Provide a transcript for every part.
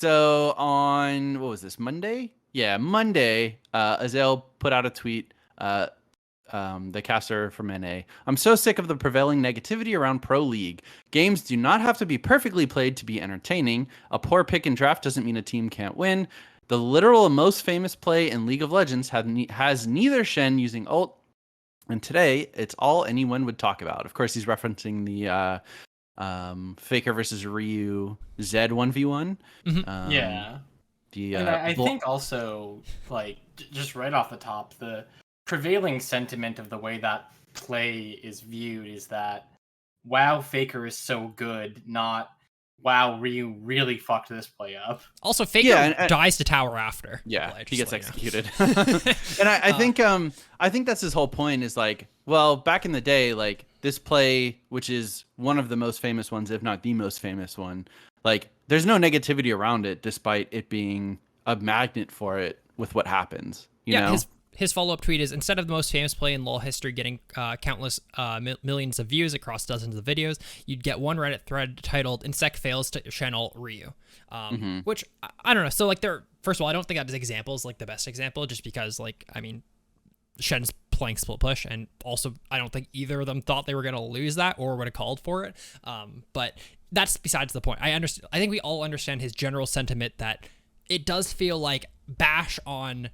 So on what was this Monday? Yeah, Monday. Azael put out a tweet. The caster from NA. I'm so sick of the prevailing negativity around Pro League. Games do not have to be perfectly played to be entertaining. A poor pick and draft doesn't mean a team can't win. The literal and most famous play in League of Legends has neither Shen using ult, and today it's all anyone would talk about. Of course, he's referencing the Faker versus Ryu Zed 1v1. Yeah. And I think also, like, just right off the top, the prevailing sentiment of the way that play is viewed is that, wow, Faker is so good, not, wow, Ryu really fucked this play up. Also, Faker dies to tower after. Yeah, he gets executed. And I think that's his whole point is like, well, back in the day, like this play, which is one of the most famous ones, if not the most famous one, like there's no negativity around it, despite it being a magnet for it with what happens. You know? His follow-up tweet is, instead of the most famous play in LoL history getting countless millions of views across dozens of videos, you'd get one Reddit thread titled "Insec fails to channel Ryu," which I don't know. So like, first of all, I don't think that example is like the best example, just because like, I mean, Shen's playing split push, and also I don't think either of them thought they were going to lose that or would have called for it. But that's besides the point. I think we all understand his general sentiment that it does feel like bash on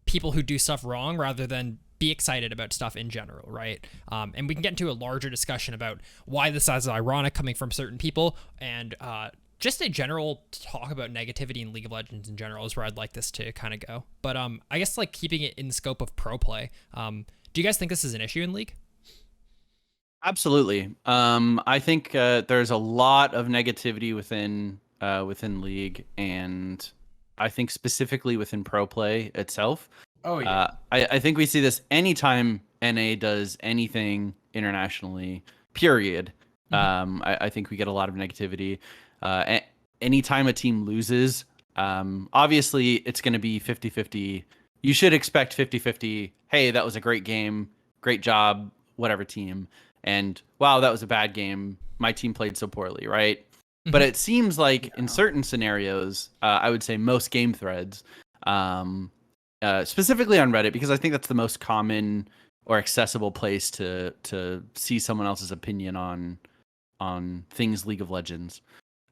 people who do stuff wrong rather than be excited about stuff in general, right? And we can get into a larger discussion about why this is ironic coming from certain people, and just a general talk about negativity in League of Legends in general is where I'd like this to kind of go. But I guess like keeping it in the scope of pro play, do you guys think this is an issue in League? Absolutely. I think there's a lot of negativity within League, and I think specifically within pro play itself. Oh yeah. I think we see this anytime NA does anything internationally, period. I think we get a lot of negativity. Anytime a team loses, obviously it's going to be 50-50. You should expect 50-50. Hey, that was a great game. Great job, whatever team. And wow, that was a bad game. My team played so poorly, right? But it seems like in certain scenarios, I would say most game threads, specifically on Reddit, because I think that's the most common or accessible place to see someone else's opinion on things League of Legends,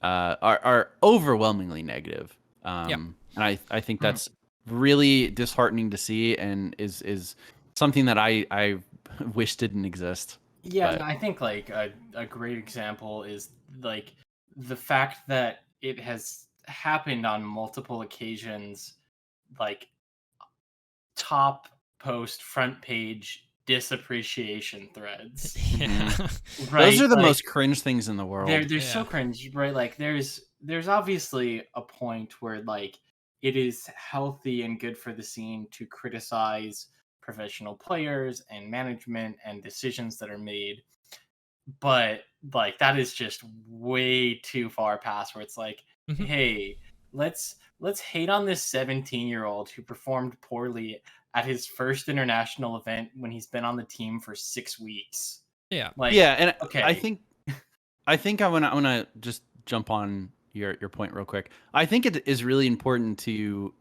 are overwhelmingly negative. And I think that's really disheartening to see, and is something that I wish didn't exist. Yeah, and I think like a great example is like the fact that it has happened on multiple occasions, like top post front page disappreciation threads. Right? Those are the most cringe things in the world. They're so cringe, right? Like there's obviously a point where like it is healthy and good for the scene to criticize professional players and management and decisions that are made, but like that is just way too far past where it's like, hey, let's hate on this 17-year-old who performed poorly at his first international event when he's been on the team for 6 weeks. Yeah. Like, yeah, and okay. I think I want to just jump on your point real quick. I think it is really important to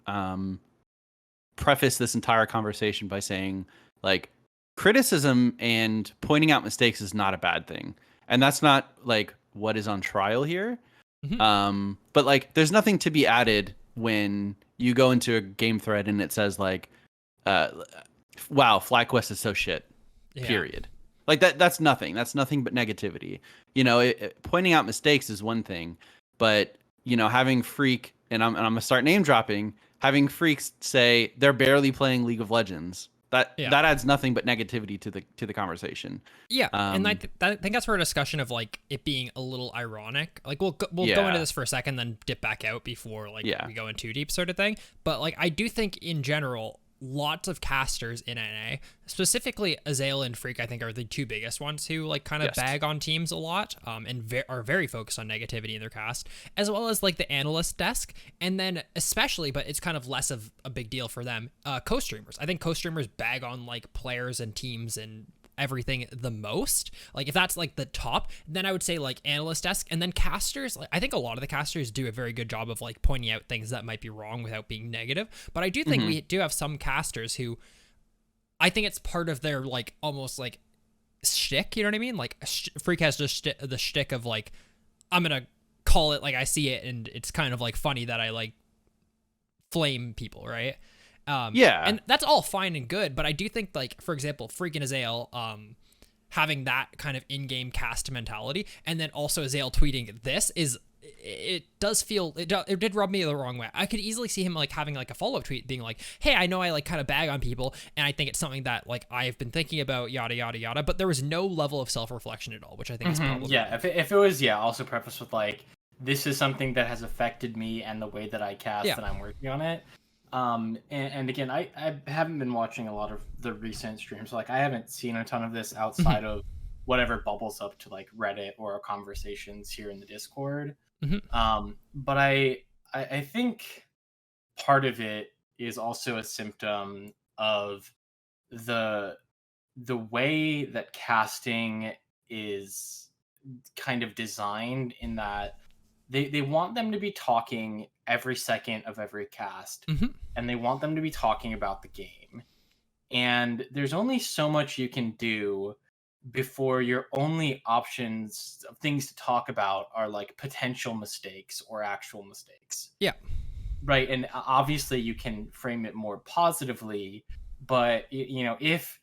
preface this entire conversation by saying, like, criticism and pointing out mistakes is not a bad thing, and that's not like what is on trial here. But like, there's nothing to be added when you go into a game thread and it says like, wow, FlyQuest is so shit, period. Like that's nothing but negativity. You know, pointing out mistakes is one thing, but you know, having Freak, and I'm gonna start name dropping, having Freaks say they're barely playing League of Legends, that adds nothing but negativity to the conversation. Yeah, and I think that's for a discussion of like it being a little ironic. Like we'll go into this for a second, then dip back out before like we go in too deep, sort of thing. But like I do think in general, lots of casters in NA, specifically Azael and Freak, I think are the two biggest ones who like kind of bag on teams a lot, and are very focused on negativity in their cast, as well as like the analyst desk, and then especially, but it's kind of less of a big deal for them, co-streamers. I think co-streamers bag on like players and teams and everything the most, like if that's like the top, then I would say like analyst desk, and then casters. Like I think a lot of the casters do a very good job of like pointing out things that might be wrong without being negative. But I do think we do have some casters who, I think it's part of their like almost like shtick. You know what I mean? Like Freak has just the shtick of like, I'm gonna call it like I see it, and it's kind of like funny that I like flame people, right? And that's all fine and good, but I do think like, for example, freaking Azael having that kind of in-game cast mentality, and then also Azael tweeting this is, it does feel, it did rub me the wrong way. I could easily see him like having like a follow-up tweet being like, hey, I know I like kind of bag on people, and I think it's something that like I've been thinking about, yada yada yada, but there was no level of self-reflection at all, which I think is problematic. Yeah, if it was, also prefaced with like, this is something that has affected me and the way that I cast, and I'm working on it. And again, I haven't been watching a lot of the recent streams. Like I haven't seen a ton of this outside of whatever bubbles up to like Reddit or conversations here in the Discord. But I think part of it is also a symptom of the way that casting is kind of designed, in that they want them to be talking every second of every cast, and they want them to be talking about the game. And there's only so much you can do before your only options of things to talk about are like potential mistakes or actual mistakes. Yeah. Right. And obviously you can frame it more positively, but if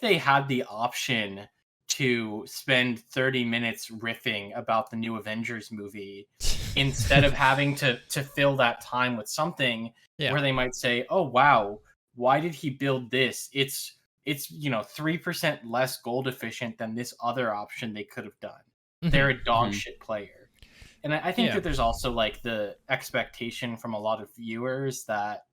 they had the option to spend 30 minutes riffing about the new Avengers movie instead of having to fill that time with something where they might say, oh, wow, why did he build this? It's 3% less gold efficient than this other option they could have done. They're a dog shit player. And I think that there's also like the expectation from a lot of viewers that,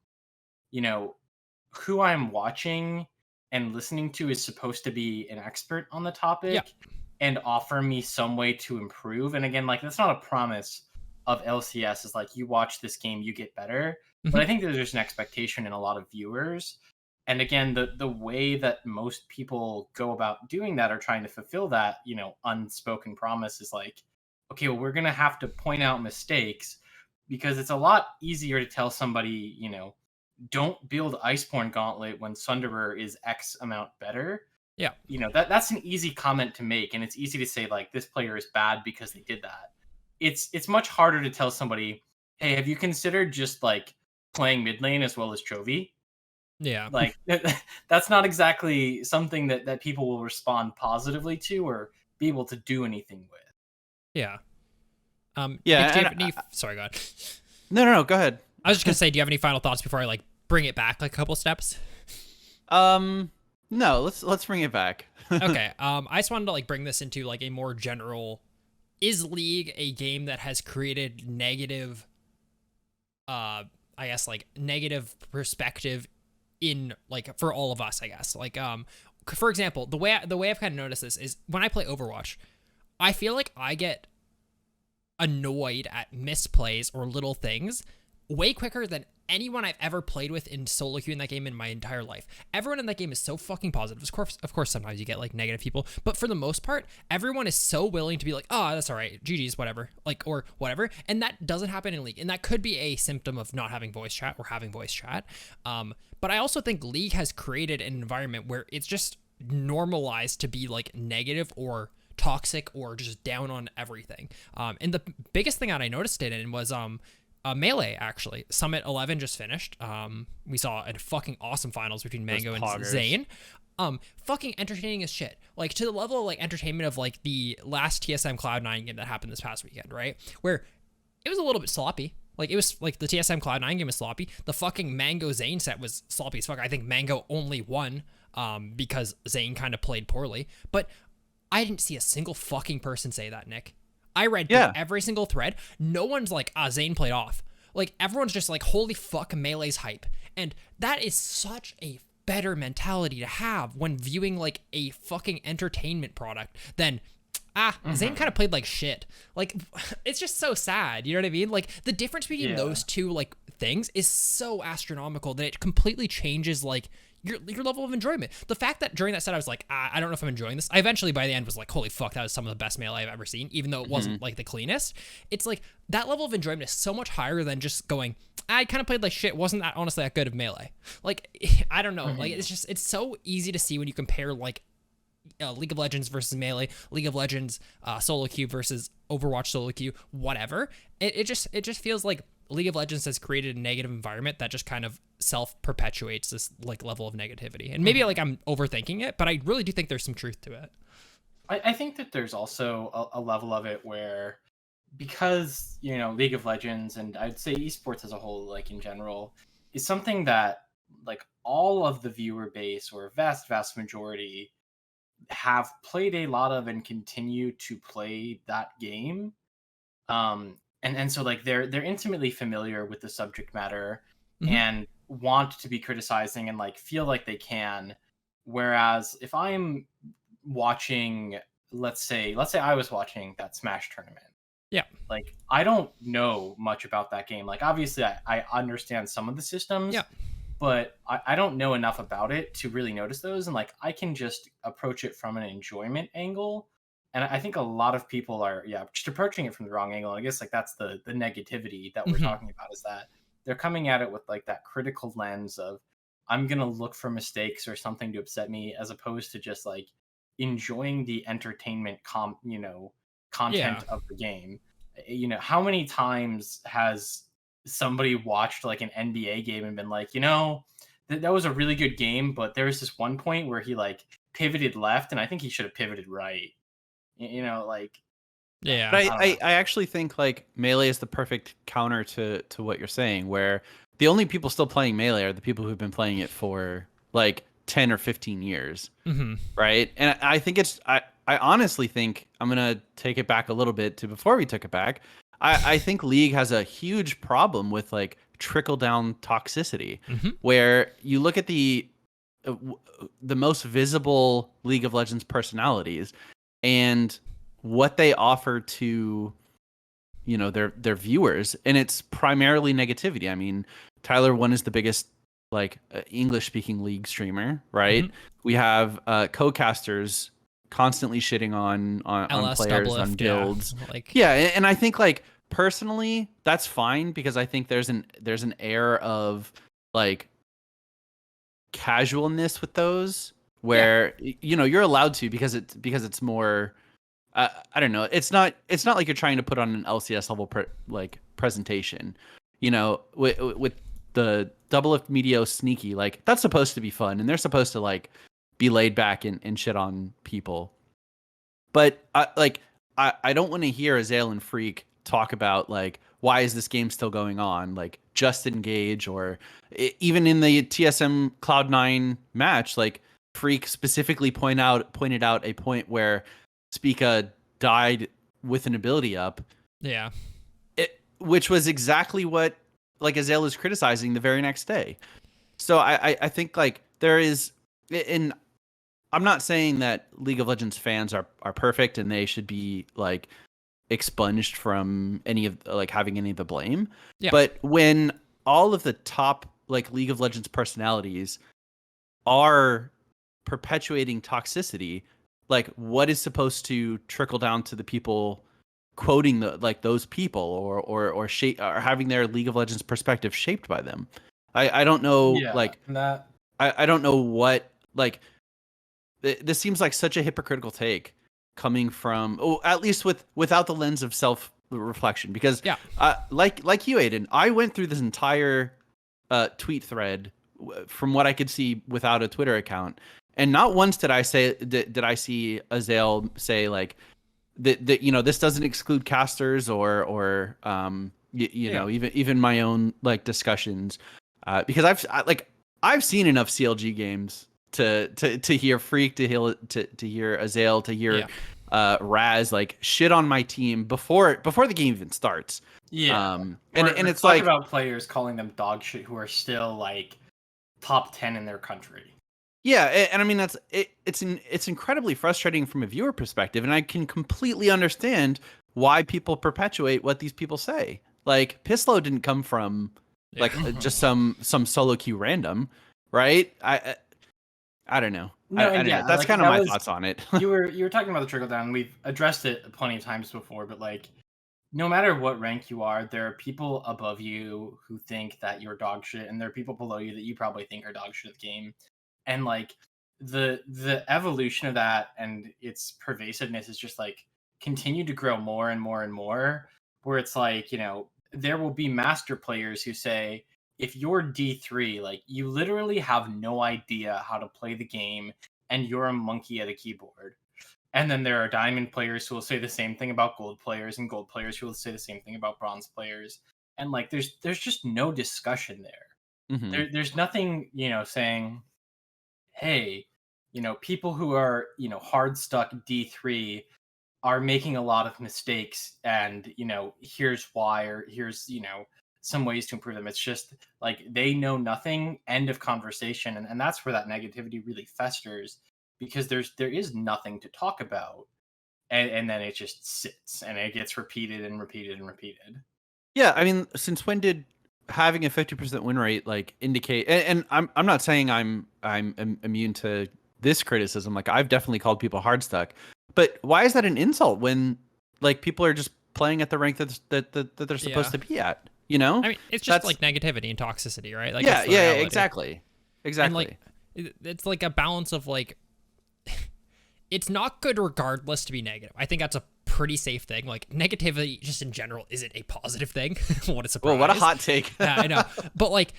who I'm watching and listening to is supposed to be an expert on the topic and offer me some way to improve. And again, like that's not a promise of LCS, is like, you watch this game, you get better. But I think that there's an expectation in a lot of viewers. And again, the way that most people go about doing that or trying to fulfill that, unspoken promise is like, okay, well, we're going to have to point out mistakes, because it's a lot easier to tell somebody, don't build Iceborne Gauntlet when Sunderer is X amount better. Yeah. That's an easy comment to make, and it's easy to say like, this player is bad because they did that. It's much harder to tell somebody, hey, have you considered just like playing mid lane as well as Chovy? Yeah. Like that's not exactly something that people will respond positively to or be able to do anything with. Yeah. Sorry, go ahead. No, go ahead. I was just gonna say, do you have any final thoughts before I like bring it back like a couple steps? No, let's bring it back. Okay. I just wanted to like bring this into like a more general, is League a game that has created negative I guess like negative perspective in like for all of us, I guess. Like for example, the way I've kind of noticed this is when I play Overwatch, I feel like I get annoyed at misplays or little things way quicker than anyone I've ever played with in solo queue in that game in my entire life. Everyone in that game is so fucking positive. Of course, sometimes you get like negative people, but for the most part, everyone is so willing to be like, oh, that's all right, GG's, whatever, like, or whatever. And that doesn't happen in League. And that could be a symptom of not having voice chat or having voice chat. But I also think League has created an environment where it's just normalized to be like negative or toxic or just down on everything. And the biggest thing that I noticed it in was, Melee, actually. Summit 11 just finished. We saw a fucking awesome finals between Mango and Zane. Fucking entertaining as shit. Like, to the level of, like, entertainment of, like, the last TSM Cloud9 game that happened this past weekend, right? Where it was a little bit sloppy. Like, it was, like, the TSM Cloud9 game was sloppy. The fucking Mango Zane set was sloppy as fuck. I think Mango only won, because Zane kind of played poorly. But I didn't see a single fucking person say that, Nick. I read through every single thread. No one's like, Zane played off. Like, everyone's just like, holy fuck, Melee's hype. And that is such a better mentality to have when viewing like a fucking entertainment product than, Zane kind of played like shit. Like, it's just so sad. You know what I mean? Like, the difference between those two like things is so astronomical that it completely changes like your level of enjoyment. The fact that during that set I was like, I don't know if I'm enjoying this. I eventually by the end was like, holy fuck, that was some of the best Melee I've ever seen, even though it wasn't like the cleanest. It's like that level of enjoyment is so much higher than just going, I kind of played like shit. Wasn't that honestly that good of Melee? Like, I don't know. Like, it's so easy to see when you compare like League of Legends versus Melee, League of Legends solo queue versus Overwatch solo queue, whatever. It just feels like League of Legends has created a negative environment that just kind of self-perpetuates this like level of negativity. And maybe like I'm overthinking it, but I really do think there's some truth to it. I think that there's also a level of it where, because, you know, League of Legends, and I'd say esports as a whole, like in general, is something that like all of the viewer base, or vast majority, have played a lot of and continue to play that game. And so like they're intimately familiar with the subject matter and want to be criticizing and like feel like they can. Whereas if I'm watching, let's say I was watching that Smash tournament. Yeah. Like, I don't know much about that game. Like, obviously I understand some of the systems. Yeah. But I don't know enough about it to really notice those. And like, I can just approach it from an enjoyment angle. And I think a lot of people are, just approaching it from the wrong angle. I guess like that's the negativity that we're talking about, is that they're coming at it with like that critical lens of, I'm going to look for mistakes or something to upset me, as opposed to just like enjoying the entertainment content of the game. You know, how many times has somebody watched like an NBA game and been like, you know, that was a really good game, but there was this one point where he like pivoted left, and I think he should have pivoted right. You know, like, yeah. But I actually think like Melee is the perfect counter to what you're saying, where the only people still playing Melee are the people who've been playing it for like 10 or 15 years, right? And I think I honestly think, I'm gonna take it back a little bit to before we took it back. I think League has a huge problem with like trickle down toxicity, where you look at the most visible League of Legends personalities and what they offer to, you know, their viewers, and it's primarily negativity. I mean, Tyler One is the biggest like English speaking League streamer, right? We have co-casters constantly shitting on players, on builds. And I think like personally that's fine, because I think there's an air of like casualness with those, where you know, you're allowed to, because it's more I don't know, it's not like you're trying to put on an LCS level presentation, you know, with the double lift Meteos sneaky, like that's supposed to be fun, and they're supposed to like be laid back and shit on people. But I don't want to hear Azale and Freak talk about like, why is this game still going on? Like, just engage. Or even in the TSM Cloud9 match, like Freak specifically pointed out a point where Spica died with an ability up. Yeah. Which was exactly what like Azale was criticizing the very next day. So I think like there is, and I'm not saying that League of Legends fans are perfect and they should be like expunged from any of like having any of the blame. Yeah. But when all of the top like League of Legends personalities are perpetuating toxicity, like what is supposed to trickle down to the people quoting those people, or shape, or having their League of Legends perspective shaped by them? I don't know. I don't know what, like, this seems like such a hypocritical take coming from, at least without the lens of self reflection, because like you, Aiden, I went through this entire tweet thread from what I could see without a Twitter account, and not once did I see Azale say like that you know, this doesn't exclude casters, or you know, even my own like discussions, because I've seen enough CLG games to hear Freak, to hear Azale, to hear Raz like shit on my team before the game even starts. And it's like about players calling them dog shit who are still like top 10 in their country. Yeah, and I mean it's incredibly frustrating from a viewer perspective, and I can completely understand why people perpetuate what these people say. Like Pislow didn't come from like just some solo queue random, right? I don't know. No, I and don't know. yeah, That's like kind of that my was thoughts on it. you were talking about the trickle down. We've addressed it plenty of times before, but like no matter what rank you are, there are people above you who think that you're dog shit, and there are people below you that you probably think are dog shit at the game. And like the evolution of that and its pervasiveness is just like continue to grow more and more and more. Where it's like, there will be master players who say, if you're D3, like you literally have no idea how to play the game and you're a monkey at a keyboard. And then there are diamond players who will say the same thing about gold players, and gold players who will say the same thing about bronze players. And like there's just no discussion there. Hmm. There's nothing, saying, hey, people who are, hard stuck D3 are making a lot of mistakes, and here's why, or here's some ways to improve them. It's just like they know nothing, end of conversation. And that's where that negativity really festers, because there is nothing to talk about, and then it just sits and it gets repeated and repeated and repeated. Yeah, I mean, since when did having a 50% win rate like indicate? And I'm not saying I'm immune to this criticism. Like I've definitely called people hard stuck, but why is that an insult when like people are just playing at the rank that they're supposed to be at? You know, I mean, it's just like negativity and toxicity, right? Like, yeah, it's the reality. exactly. And like, it's like a balance of like, it's not good regardless to be negative. I think that's a pretty safe thing. Like negativity just in general isn't a positive thing. What a surprise. Well, what a hot take. Yeah, I know. But like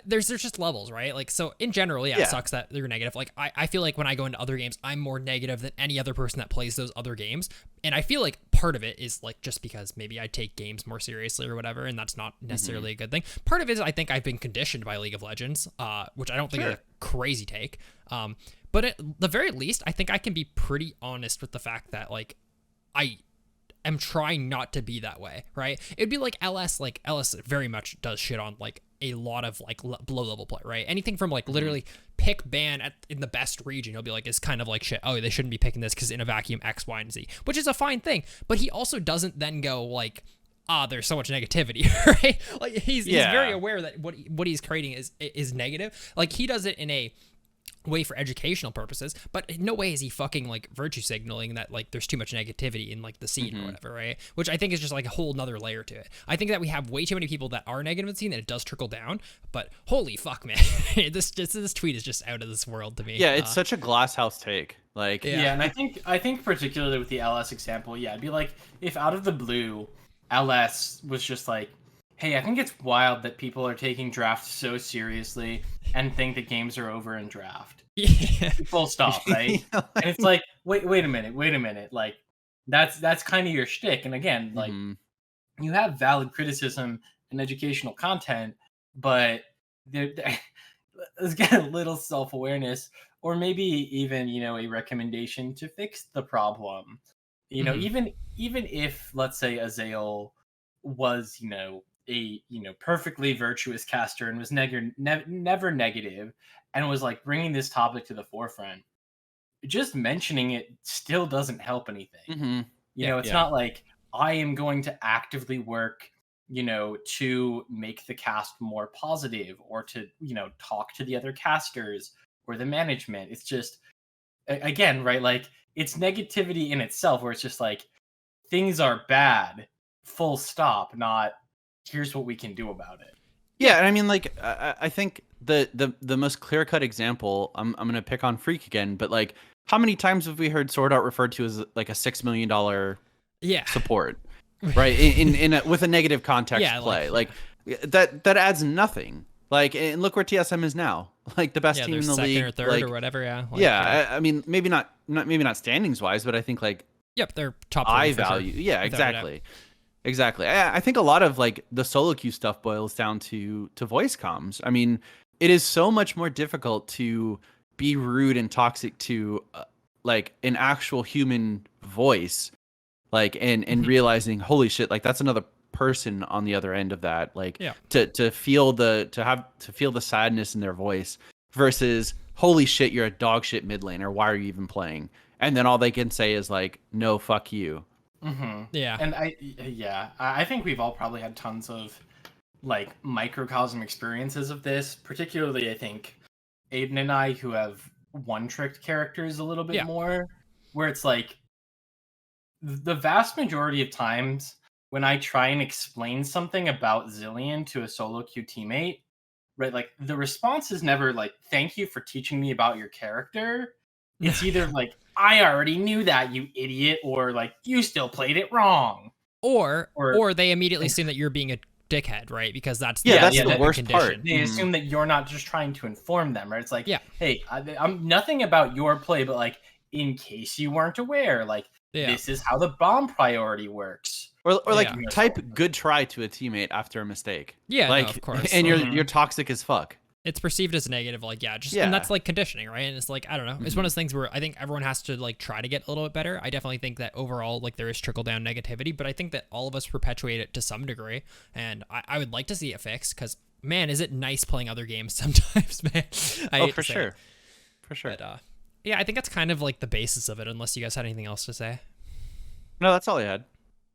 there's just levels, right? Like, so in general, yeah, it sucks that you're negative. Like I feel like when I go into other games, I'm more negative than any other person that plays those other games. And I feel like part of it is like just because maybe I take games more seriously or whatever, and that's not necessarily a good thing. Part of it is I think I've been conditioned by League of Legends, which I don't think is a crazy take. But at the very least, I think I can be pretty honest with the fact that like I am trying not to be that way, right? It'd be like LS very much does shit on like a lot of like below level play, right? Anything from like literally pick ban in the best region, he'll be like, it's kind of like shit. Oh, they shouldn't be picking this because in a vacuum X, Y, and Z, which is a fine thing. But he also doesn't then go like, there's so much negativity, right? Like he's very aware that what he's creating is negative. Like he does it in a way for educational purposes, but in no way is he fucking like virtue signaling that like there's too much negativity in like the scene or whatever, right? Which I think is just like a whole nother layer to it. I think that we have way too many people that are negative in the scene, and it does trickle down, but holy fuck, man. this tweet is just out of this world to me. Yeah, it's such a glass house take. Like and I think particularly with the LS example, it'd be like if out of the blue LS was just like, hey, I think it's wild that people are taking drafts so seriously and think that games are over in draft. Yeah. Full stop, right? And it's like, wait a minute. Like, that's kind of your shtick. And again, like, you have valid criticism and educational content, but let's get a little self-awareness, or maybe even, a recommendation to fix the problem. Even if, let's say, Azael was, a perfectly virtuous caster and was never negative, and was like bringing this topic to the forefront, just mentioning it still doesn't help anything. It's not like I am going to actively work to make the cast more positive, or to talk to the other casters or the management. It's just, again, right, like it's negativity in itself, where it's just like things are bad, full stop, not here's what we can do about it. Yeah, and I mean, like, I think the most clear cut example, I'm gonna pick on Freak again, but like, how many times have we heard Sword Art referred to as like a $6 million support, right? With a negative context play, like that adds nothing. Like, and look where TSM is now, like the best team in the league, or third, like, or whatever. I mean, maybe not standings wise, but I think like they're top eye value. Sure. Yeah, exactly. Exactly. I think a lot of like the solo queue stuff boils down to voice comms. I mean, it is so much more difficult to be rude and toxic to like an actual human voice, like and realizing, holy shit, like that's another person on the other end of that. Like to feel the sadness in their voice versus holy shit, you're a dog shit mid laner. Why are you even playing? And then all they can say is like, no, fuck you. Yeah. And I think we've all probably had tons of like microcosm experiences of this, particularly I think Aiden and I, who have one-tricked characters a little bit more, where it's like the vast majority of times when I try and explain something about Zillion to a solo queue teammate, right, like the response is never like, thank you for teaching me about your character. It's either like, I already knew that, you idiot, or like, you still played it wrong. Or they immediately assume that you're being a dickhead, right? Because that's that's the worst condition. part. They assume that you're not just trying to inform them, right? It's like, yeah, hey, I'm nothing about your play, but like, in case you weren't aware, like, this is how the bomb priority works. Or like type good try to a teammate after a mistake. Yeah, like, no, of course. And you're toxic as fuck. It's perceived as negative, like and that's like conditioning, right? And it's like, I don't know, it's one of those things where I think everyone has to like try to get a little bit better. I definitely think that overall, like, there is trickle down negativity, but I think that all of us perpetuate it to some degree, and I would like to see it fixed, because man, is it nice playing other games sometimes, man. For sure. But yeah, I think that's kind of like the basis of it, unless you guys had anything else to say. No, that's all I had.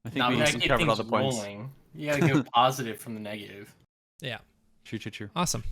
I think we covered all the points. You gotta go positive from the negative. Yeah. True. Awesome.